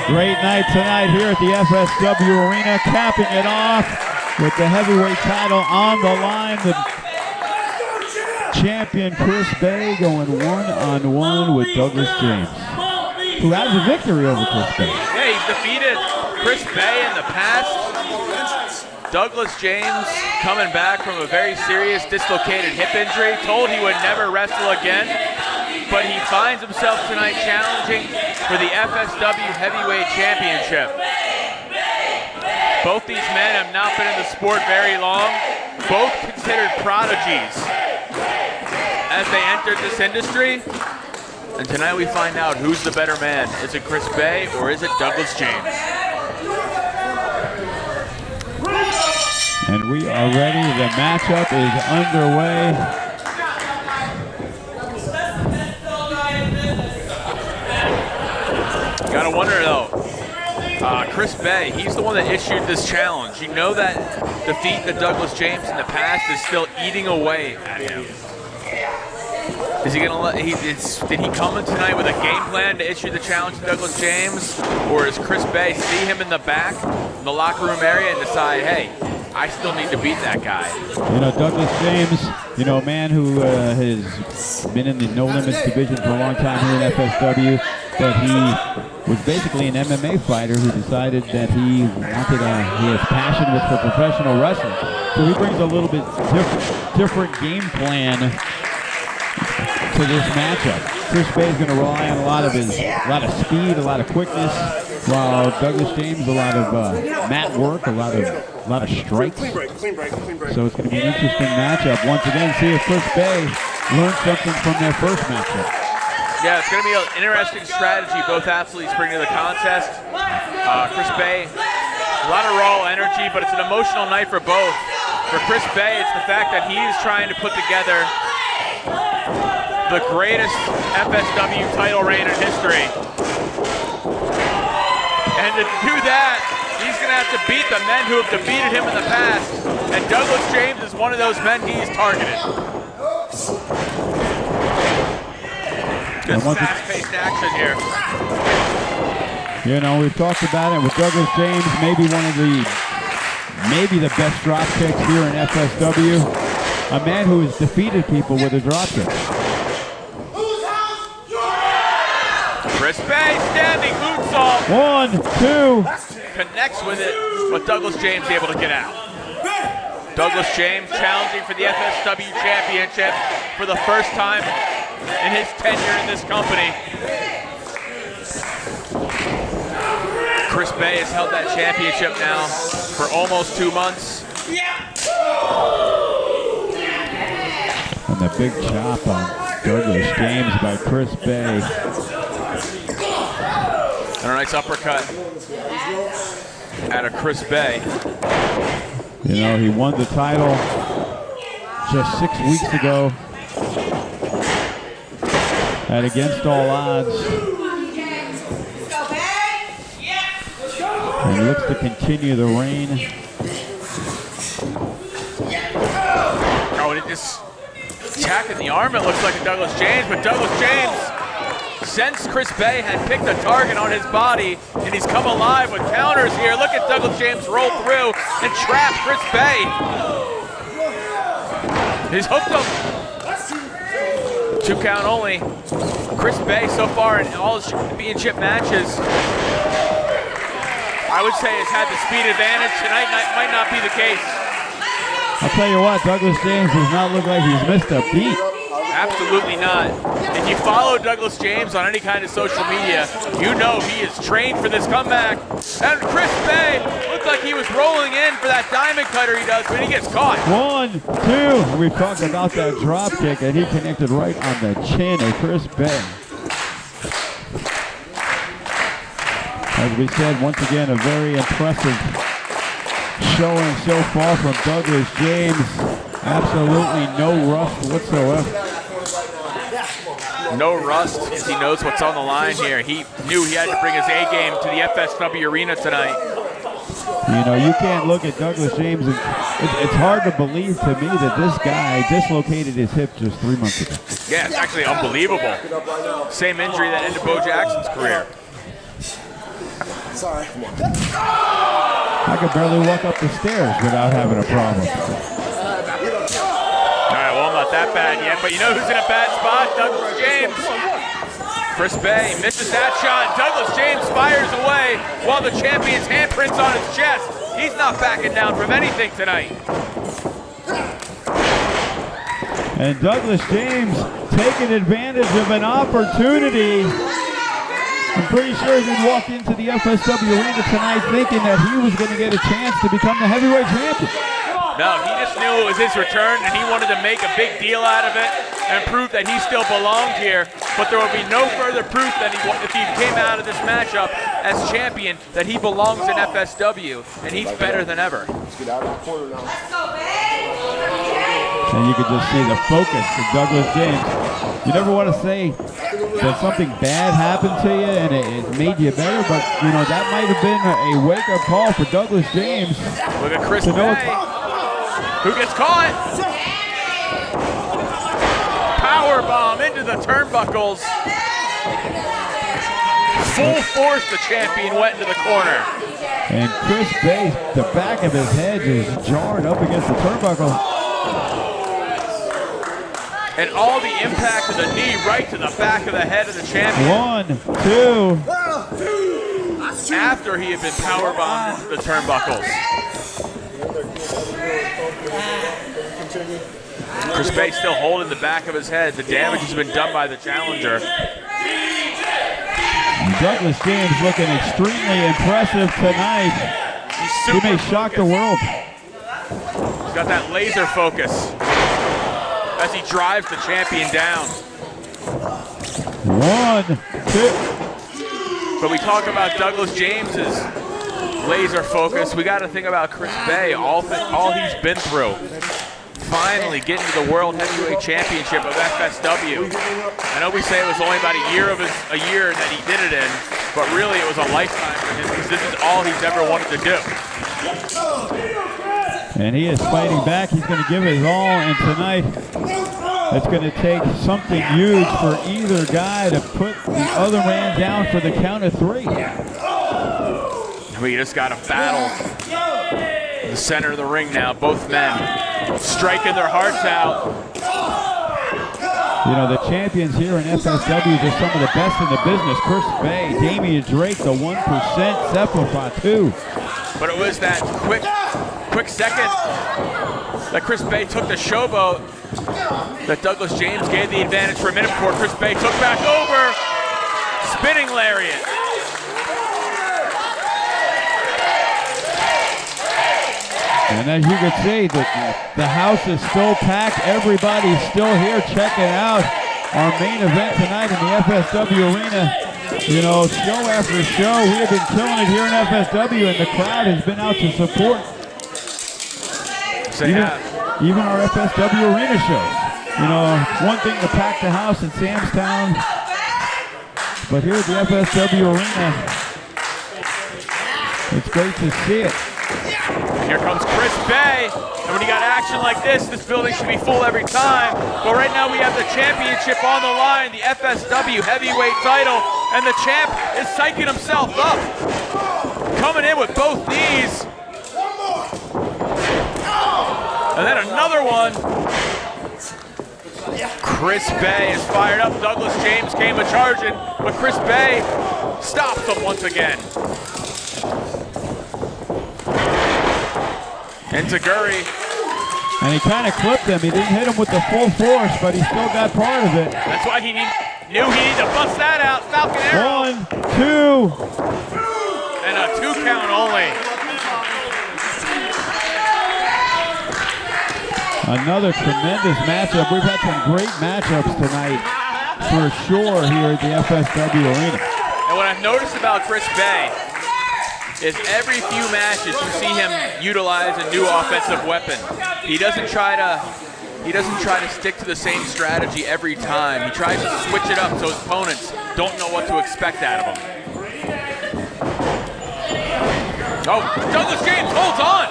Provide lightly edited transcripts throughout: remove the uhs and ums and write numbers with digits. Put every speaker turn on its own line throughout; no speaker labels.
Great night tonight here at the FSW Arena, capping it off with the heavyweight title on the line. The champion Chris Bey going one-on-one with Douglas James, who has a victory over Chris Bey.
Yeah, he's defeated Chris Bey in the past. Douglas James coming back from a very serious dislocated hip injury, told he would never wrestle again, but he finds himself tonight challenging for the FSW Heavyweight Championship. Both these men have not been in the sport very long, both considered prodigies as they entered this industry. And tonight we find out who's the better man. Is it Chris Bey or is it Douglas James?
And we are ready. The matchup is underway.
Gotta wonder though, Chris Bey, he's the one that issued this challenge. You know that defeat that Douglas James in the past is still eating away at him. Is he gonna let, did he come in tonight with a game plan to issue the challenge to Douglas James? Or does Chris Bey see him in the back, in the locker room area and decide, hey, I still need to beat that guy?
You know, Douglas James, you know, a man who has been in the No Limits division for a long time here in FSW, but he was basically an MMA fighter who decided that he wanted his passion was for professional wrestling. So he brings a little bit different game plan to this matchup. Chris Bey is going to rely on a lot of speed, a lot of quickness, while Douglas James a lot of mat work, a lot of strikes. So it's going to be an interesting matchup. Once again, see if Chris Bey learned something from their first matchup.
Yeah, it's going to be an interesting strategy both athletes bring to the contest. Chris Bey, a lot of raw energy, but it's an emotional night for both. For Chris Bey, it's the fact that he is trying to put together the greatest FSW title reign in history. And to do that, he's going to have to beat the men who have defeated him in the past. And Douglas James is one of those men he's targeted. Good fast-paced action here.
You know, we've talked about it with Douglas James, maybe the best drop kicks here in FSW. A man who has defeated people with a drop kick.
Chris Bey standing moonsault.
1, 2.
Connects with it, but Douglas James able to get out. Douglas James challenging for the FSW Championship for the first time in his tenure in this company. Chris Bey has held that championship now for almost 2 months.
And the big chop on Douglas James by Chris Bey.
And a nice uppercut out of Chris Bey.
You know, he won the title just 6 weeks ago at Against All Odds. And he looks to continue the reign.
Oh, and it just attacking the arm, it looks like a Douglas James, but Douglas James, since Chris Bey had picked a target on his body, and he's come alive with counters here. Look at Douglas James roll through and trap Chris Bey. He's hooked him. 2 count only. Chris Bey so far in all his championship matches, I would say has had the speed advantage. Tonight might not be the case.
I'll tell you what, Douglas James does not look like he's missed a beat.
Absolutely not. If you follow Douglas James on any kind of social media, you know he is trained for this comeback. And Chris Bey looked like he was rolling in for that diamond cutter he does, but he gets caught.
1, 2. We've talked about that drop kick, and he connected right on the chin of Chris Bey. As we said, once again, a very impressive showing so far from Douglas James. Absolutely no rust whatsoever.
No rust, as he knows what's on the line here. He knew he had to bring his A game to the FSW arena tonight.
You know, you can't look at Douglas James, and it's hard to believe to me that this guy dislocated his hip just 3 months ago.
Yeah, it's actually unbelievable. Same injury that ended Bo Jackson's career.
Sorry. Come on.
I could barely walk up the stairs without having a problem.
All right, well, I'm not that bad yet, but you know who's in a bad spot? Douglas James. Chris Bey misses that shot. Douglas James fires away while the champion's handprints on his chest. He's not backing down from anything tonight.
And Douglas James taking advantage of an opportunity. I'm pretty sure he'd walk into the FSW arena tonight thinking that he was going to get a chance to become the heavyweight champion.
No, he just knew it was his return, and he wanted to make a big deal out of it and prove that he still belonged here. But there will be no further proof that if he came out of this matchup as champion, that he belongs in FSW, and he's better than ever.
Let's get out of that corner now.
And you can just see the focus of Douglas James. You never want to say that something bad happened to you and it made you better, but you know that might have been a wake-up call for Douglas James.
Look at Chris Bey. Who gets caught? Power bomb into the turnbuckles. Full force, the champion went into the corner.
And Chris Bey, the back of his head is jarred up against the turnbuckle.
And all the impact of the knee right to the back of the head of the champion.
1, 2.
After he had been power bombed into the turnbuckles. Chris Bey still holding the back of his head. The damage has been done by the challenger.
Douglas James looking extremely impressive tonight. He may shock the world.
He's got that laser focus as he drives the champion down.
1, 2.
But we talk about Douglas James's laser focus. We got to think about Chris Bey, all he's been through. Finally getting to the World Heavyweight Championship of FSW. I know we say it was only about a year that he did it in, but really it was a lifetime for him because this is all he's ever wanted to do.
And he is fighting back. He's going to give his all, and tonight it's going to take something huge for either guy to put the other man down for the count of 3.
We just got to battle in the center of the ring now. Both men striking their hearts out.
You know, the champions here in FSW are some of the best in the business. Chris Bey, Damian Drake, the 1%, Seppo Fatu.
But it was that quick second that Chris Bey took the showboat that Douglas James gave the advantage for a minute before Chris Bey took back over. Spinning lariat.
And as you can see, the house is still packed. Everybody's still here checking out our main event tonight in the FSW arena. You know, show after show, we have been killing it here in FSW, and the crowd has been out to support even our FSW arena shows. You know, one thing to pack the house in Samstown, but here at the FSW arena, it's great to see it.
Here comes Chris Bey, and when you got action like this building should be full every time. But right now we have the championship on the line, the FSW heavyweight title, and the champ is psyching himself up. Coming in with both knees. And then another one. Chris Bey is fired up. Douglas James came a-charging, but Chris Bey stops him once again. Into Gurry.
And he kind of clipped him. He didn't hit him with the full force, but he still got part of it.
That's why he knew he needed to bust that out. Falcon arrow.
1, 2.
And a 2 count only.
Another tremendous matchup. We've had some great matchups tonight for sure here at the FSW arena.
And what I've noticed about Chris Bey is every few matches you see him utilize a new offensive weapon. He doesn't try to stick to the same strategy every time. He tries to switch it up so his opponents don't know what to expect out of him. Oh, Douglas James holds on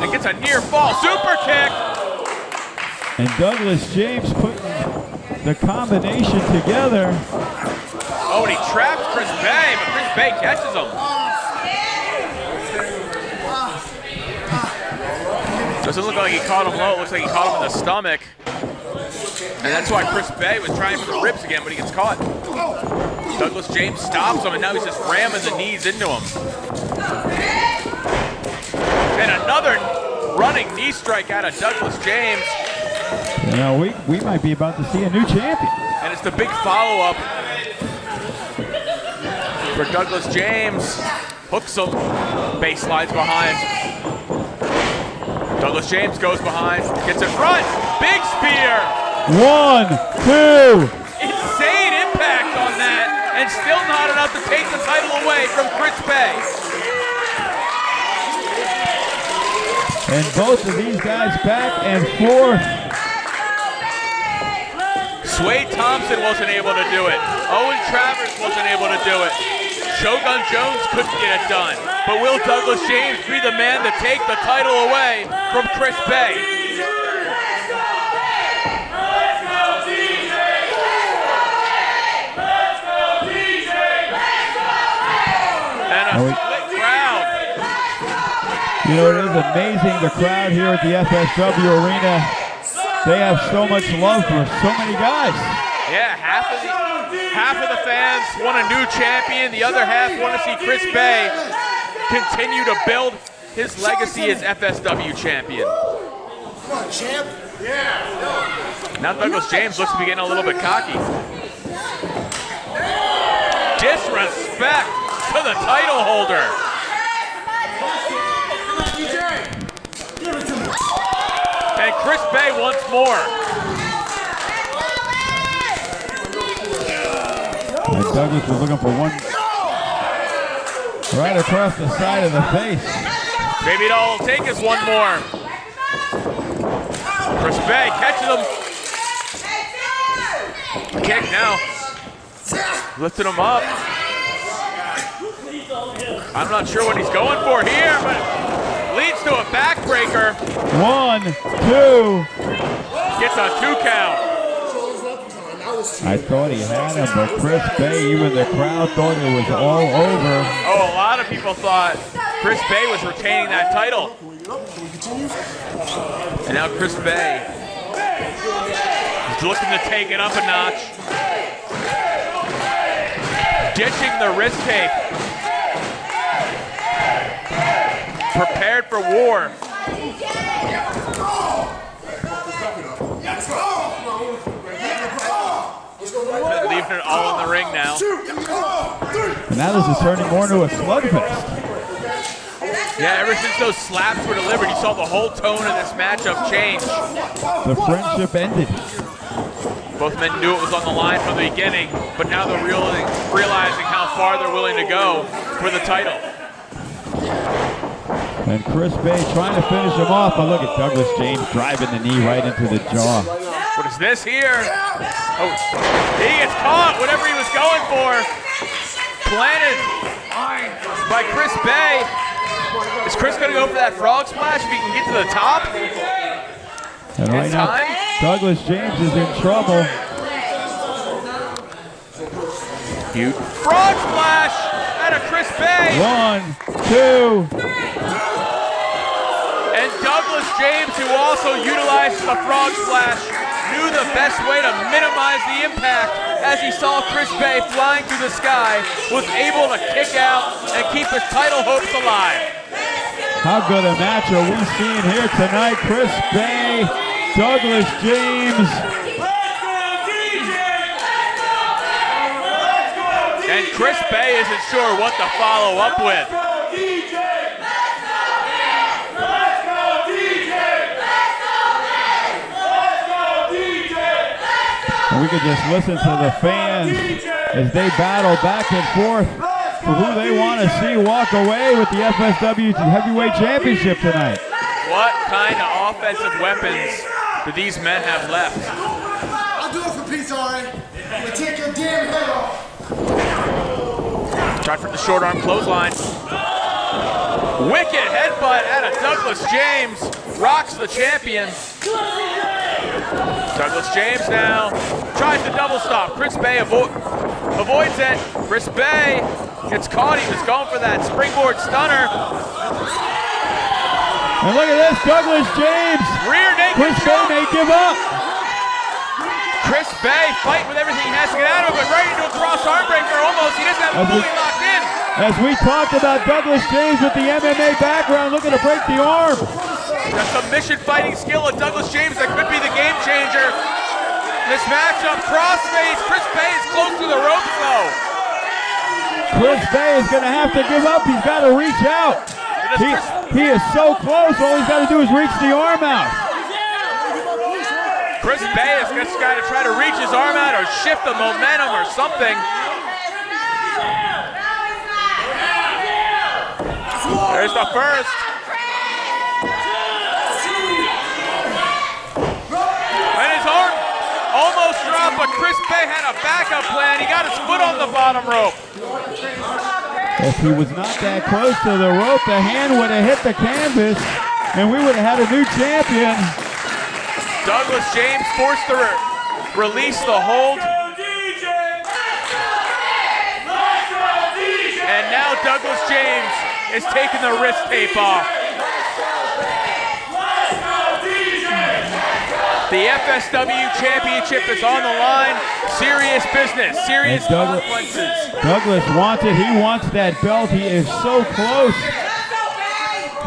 and gets a near fall super kick.
And Douglas James putting the combination together.
Oh, and he traps Chris Bey, but Chris Bey catches him. Doesn't look like he caught him low. It looks like he caught him in the stomach. And that's why Chris Bey was trying for the ribs again, but he gets caught. Douglas James stops him, and now he's just ramming the knees into him. And another running knee strike out of Douglas James.
You know, we might be about to see a new champion.
And it's the big follow-up for Douglas James. Hooks him. Bey slides behind. Douglas James goes behind. Gets in front. Big spear.
1, 2.
Insane impact on that. And still not enough to take the title away from Chris Bey.
And both of these guys back and forth.
Sway Thompson wasn't able to do it. Owen Travers wasn't able to do it. Shogun Jones couldn't get it done. But will Douglas James be the man to take the title away from Chris Bey? And a split crowd.
You know, it is amazing, the crowd here at the FSW Arena. They have so much love for so many guys.
Yeah, half of the fans want a new champion. The other half want to see Chris Bey continue to build his legacy as FSW champion.
Come on, champ. Yeah.
Now Douglas James looks to be getting a little bit cocky. Disrespect to the title holder. And Chris Bey once more.
And Douglas was looking for one right across the side of the face.
Maybe all it'll take is one more. Chris Bey catches him. Kick now. Lifting him up. I'm not sure what he's going for here, but leads to a backbreaker.
1, 2.
Gets a 2 count.
I thought he had him, but Chris Bey, even the crowd thought it was all over.
Oh, a lot of people thought Chris Bey was retaining that title. And now Chris Bey is looking to take it up a notch. Ditching the wrist tape. Prepared for war. Leaving it all in the ring now.
And now this is turning more into a slugfest.
Yeah, ever since those slaps were delivered, you saw the whole tone of this matchup change.
The friendship ended.
Both men knew it was on the line from the beginning, but now they're realizing how far they're willing to go for the title.
And Chris Bey trying to finish him off, but look at Douglas James driving the knee right into the jaw.
What is this here? Oh, he gets caught, whatever he was going for. Planted by Chris Bey. Is Chris gonna go for that frog splash if he can get to the top?
And right now, Douglas James is in trouble.
Cute. Frog splash out of Chris Bey.
1, 2.
And Douglas James, who also utilized the frog splash, knew the best way to minimize the impact as he saw Chris Bey flying through the sky, was able to kick out and keep his title hopes alive.
How good a match are we seeing here tonight? Chris Bey, Douglas James.
And Chris Bey isn't sure what to follow up with.
And we could just listen to the fans as they battle back and forth for who they want to see walk away with the FSW Heavyweight Championship tonight.
What kind of offensive weapons do these men have left?
I'll do it for peace, all right? I'm gonna take your damn head off.
Tried for the short arm clothesline. Wicked headbutt out of Douglas James. Rocks the champion. Douglas James now tries to double stop. Chris Bey avoids it. Chris Bey gets caught. He was going for that springboard stunner.
And look at this, Douglas James.
Rear naked
Chris Bey
choke.
may give up.
Chris Bey fighting with everything he has to get out of it, but right into a cross arm breaker almost. He doesn't have it fully locked in.
As we talked about Douglas James with the MMA background, looking to break the arm.
The submission fighting skill of Douglas James that could be the game changer. This matchup, crossface. Chris Bey is close to the ropes though.
Chris Bey is going to have to give up. He's got to reach out. He is so close. All he's got to do is reach the arm out.
Chris Bey has just got to try to reach his arm out or shift the momentum or something. There's the first. And his arm almost dropped, but Chris Bey had a backup plan. He got his foot on the bottom rope.
If he was not that close to the rope, the hand would have hit the canvas, and we would have had a new champion.
Douglas James forced to release the hold. And now Douglas James is taking the wrist tape off. The FSW Championship is on the line. Serious business, serious consequences.
Douglas wants it. He wants that belt. He is so close.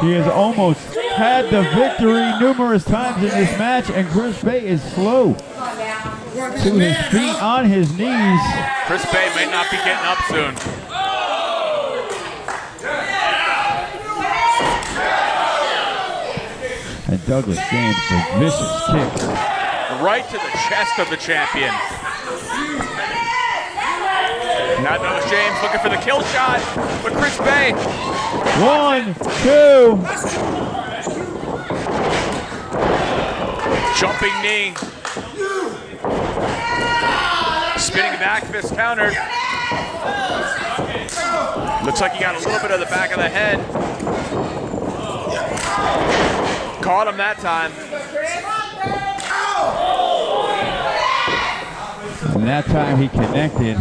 He has almost had the victory numerous times in this match, and Chris Bey is slow to his feet, on his knees.
Chris Bey may not be getting up soon.
And Douglas James, a vicious kick.
Right to the chest of the champion. Now Douglas James looking for the kill shot with Chris Bey.
1, 2.
Jumping knee. Spinning back fist countered. Looks like he got a little bit of the back of the head. Caught him that time.
And that time he connected.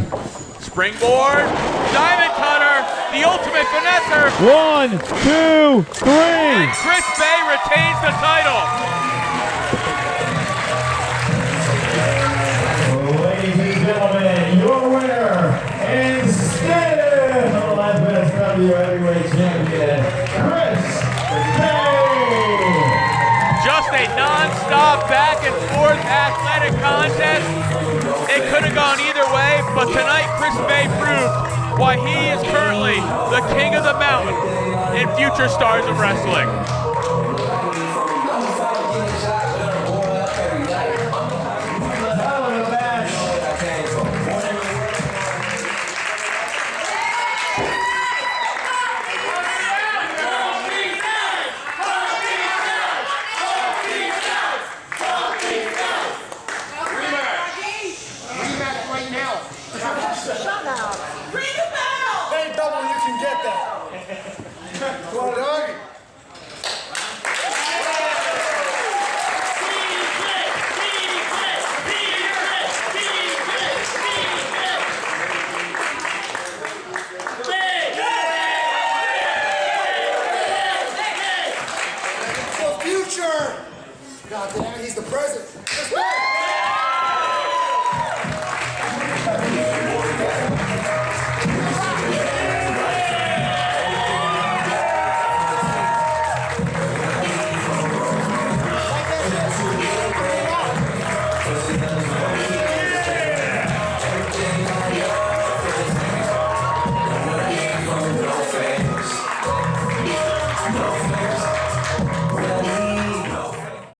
Springboard, diamond cutter, the ultimate finesser.
1, 2, 3.
And Chris Bey retains the title.
Ladies and gentlemen, your winner and still FSW Heavyweight Champion, Chris Bey.
Just a non-stop back and forth athletic contest. It could have gone either way, but tonight Chris Bey proved why he is currently the king of the mountain in future stars of wrestling.
God damn it, he's the president.